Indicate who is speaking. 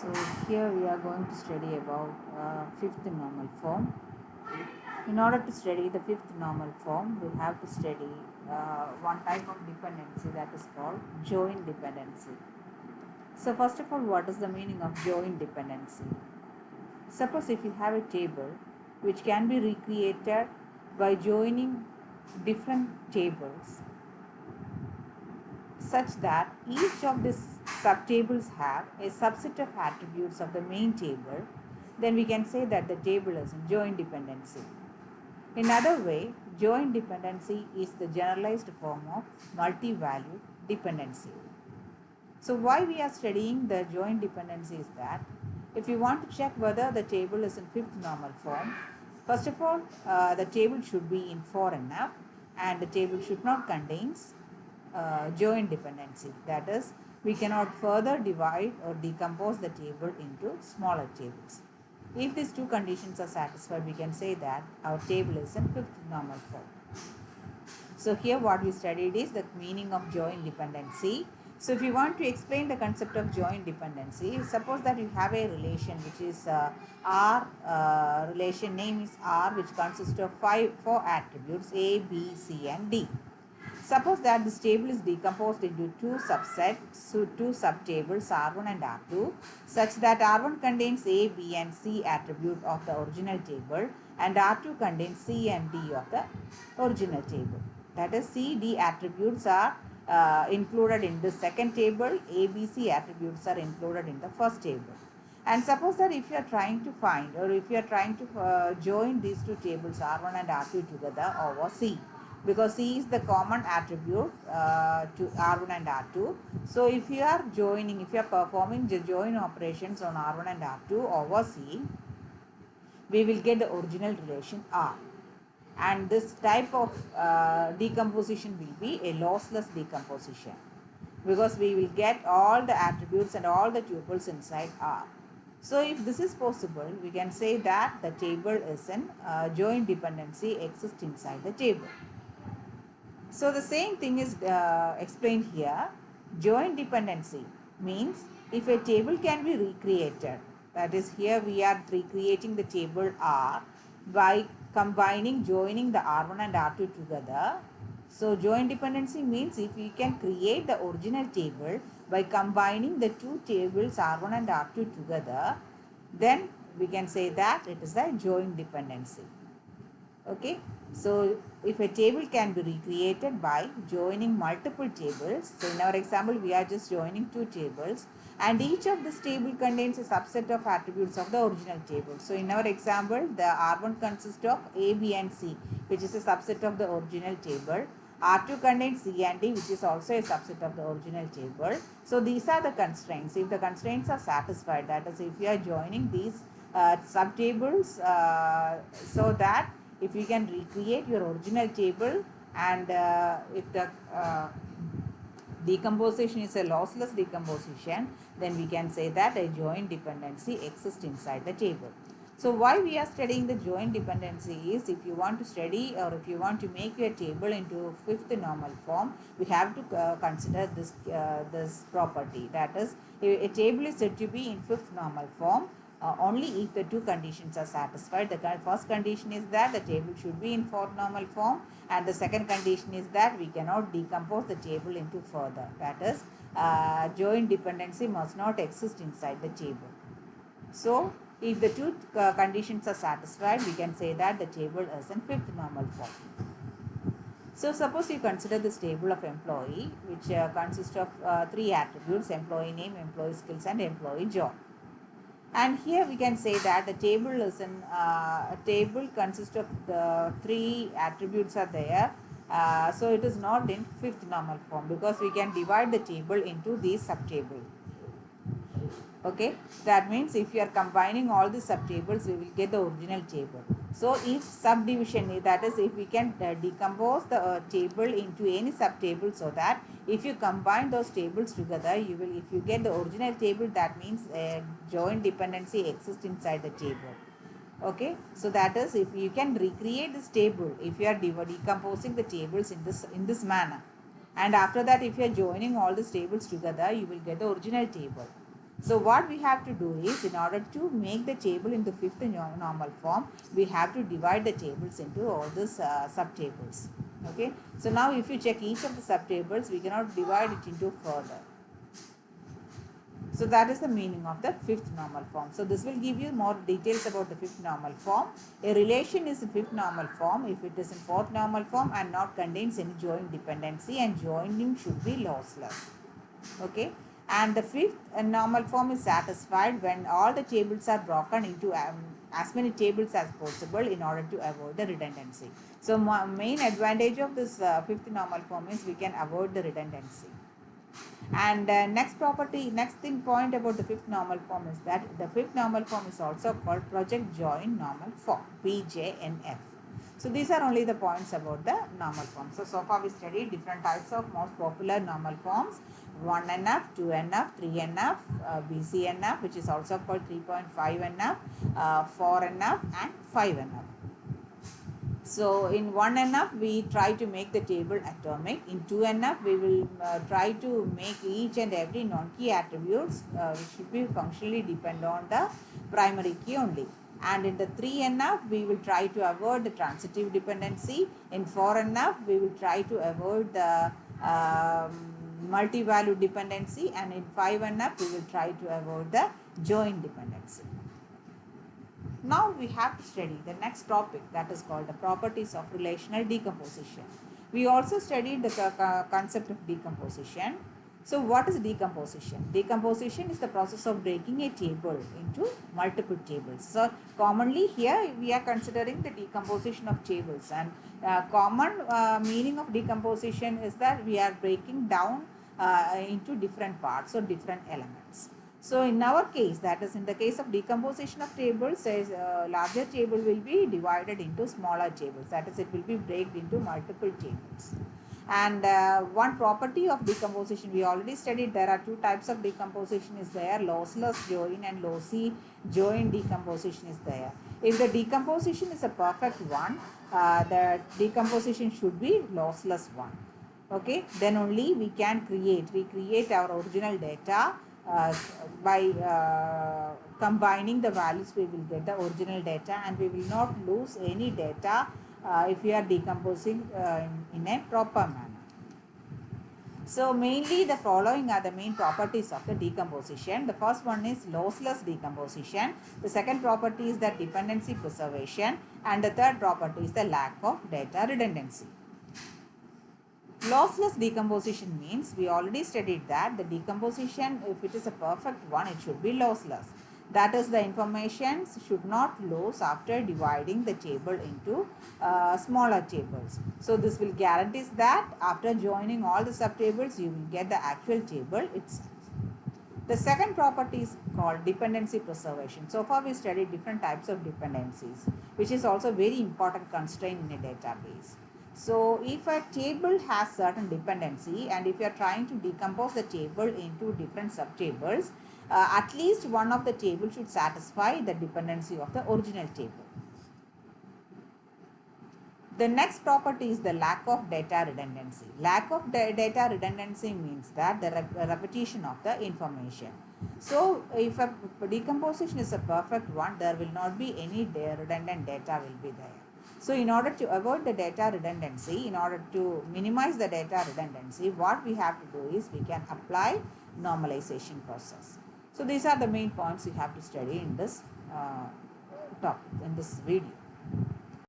Speaker 1: So here we are going to study about fifth normal form. In order to study the fifth normal form, we have to study one type of dependency that is called joint dependency. So first of all, what is the meaning of joint dependency? Suppose if you have a table which can be recreated by joining different tables such that each of these subtables have a subset of attributes of the main table, then we can say that the table is in joint dependency. In other way, joint dependency is the generalized form of multi-valued dependency. So why we are studying the joint dependency is that if you want to check whether the table is in fifth normal form, first of all, the table should be in 4NF and the table should not contain joint dependency. That is, we cannot further divide or decompose the table into smaller tables. If these two conditions are satisfied, we can say that our table is in fifth normal form. So here what we studied is the meaning of joint dependency. So if you want to explain the concept of joint dependency, suppose that you have a relation which is R, relation name is R, which consists of four attributes A, B, C and D. Suppose that this table is decomposed into two subsets, so two subtables R1 and R2, such that R1 contains A, B and C attribute of the original table and R2 contains C and D of the original table. That is, C, D attributes are included in the second table, A, B, C attributes are included in the first table. And suppose that if you are trying to find or if you are trying to join these two tables R1 and R2 together over C, because C is the common attribute to R1 and R2. So if you are joining, if you are performing the join operations on R1 and R2 over C, we will get the original relation R. And this type of decomposition will be a lossless decomposition, because we will get all the attributes and all the tuples inside R. So if this is possible, we can say that the table is in joint dependency exists inside the table. So the same thing is explained here. Joint dependency means if a table can be recreated, that is, here we are recreating the table R by joining the R1 and R2 together. So joint dependency means if we can create the original table by combining the two tables R1 and R2 together, then we can say that it is a joint dependency. Okay, so if a table can be recreated by joining multiple tables, so in our example we are just joining two tables and each of this table contains a subset of attributes of the original table. So in our example, the R1 consists of A, B and C, which is a subset of the original table. R2 contains C and D, which is also a subset of the original table. So these are the constraints. If the constraints are satisfied, that is, if we are joining these subtables so that if you can recreate your original table and if the decomposition is a lossless decomposition, then we can say that a joint dependency exists inside the table. So why we are studying the joint dependency is, if you want to study or if you want to make your table into fifth normal form, we have to consider this property. That is, a table is said to be in fifth normal form only if the two conditions are satisfied. The first condition is that the table should be in fourth normal form, and the second condition is that we cannot decompose the table into further. That is, joint dependency must not exist inside the table. So if the two conditions are satisfied, we can say that the table is in fifth normal form. So suppose you consider this table of employee, which consists of three attributes: employee name, employee skills and employee job. And here we can say that the table is in a table consists of the three attributes are there. So it is not in fifth normal form, because we can divide the table into these subtables. Okay, that means if you are combining all the subtables, we will get the original table. So if subdivision, that is, if we can decompose the table into any subtable, so that if you combine those tables together, you will, if you get the original table, that means joint dependency exists inside the table. Okay, so that is, if you can recreate this table, if you are decomposing the tables in this manner, and after that if you are joining all these tables together, you will get the original table. So what we have to do is, in order to make the table into fifth normal form, we have to divide the tables into all these subtables. Okay. So now if you check each of the subtables, we cannot divide it into further. So that is the meaning of the fifth normal form. So this will give you more details about the fifth normal form. A relation is a fifth normal form if it is in fourth normal form and not contains any joint dependency, and joining should be lossless. Okay. And the fifth normal form is satisfied when all the tables are broken into as many tables as possible in order to avoid the redundancy. So main advantage of this fifth normal form is we can avoid the redundancy. And next point about the fifth normal form is that the fifth normal form is also called project joint normal form, PJNF. So these are only the points about the normal form. So far we studied different types of most popular normal forms: 1NF, 2NF, 3NF, BCNF, which is also called 3.5NF, 4NF, and 5NF. So in 1NF we try to make the table atomic. In 2NF we will try to make each and every non-key attributes which should be functionally depend on the primary key only. And in the 3NF we will try to avoid the transitive dependency. In 4NF we will try to avoid the multi-value dependency, and in 5NF we will try to avoid the joint dependency. Now we have to study the next topic, that is called the properties of relational decomposition. We also studied the concept of decomposition. So what is decomposition? Decomposition is the process of breaking a table into multiple tables. So commonly here we are considering the decomposition of tables, and common meaning of decomposition is that we are breaking down into different parts or different elements. So in our case, that is in the case of decomposition of tables, a larger table will be divided into smaller tables. That is, it will be broken into multiple tables. And one property of decomposition we already studied, there are two types of decomposition is there: lossless join and lossy join decomposition is there. If the decomposition is a perfect one, the decomposition should be lossless one. Okay, then only we can create our original data. By combining the values, we will get the original data, and we will not lose any data if we are decomposing in a proper manner. So mainly the following are the main properties of the decomposition. The first one is lossless decomposition. The second property is the dependency preservation, and the third property is the lack of data redundancy. Lossless decomposition means, we already studied that the decomposition, if it is a perfect one, it should be lossless. That is, the information should not lose after dividing the table into smaller tables. So this will guarantees that after joining all the subtables, you will get the actual table itself. The second property is called dependency preservation. So far we studied different types of dependencies, which is also very important constraint in a database. So if a table has certain dependency, and if you are trying to decompose the table into different subtables, at least one of the tables should satisfy the dependency of the original table. The next property is the lack of data redundancy. Lack of data redundancy means that the repetition of the information. So if a decomposition is a perfect one, there will not be any redundant data will be there. So in order to avoid the data redundancy, in order to minimize the data redundancy, what we have to do is we can apply normalization process. So these are the main points you have to study in this topic, in this video.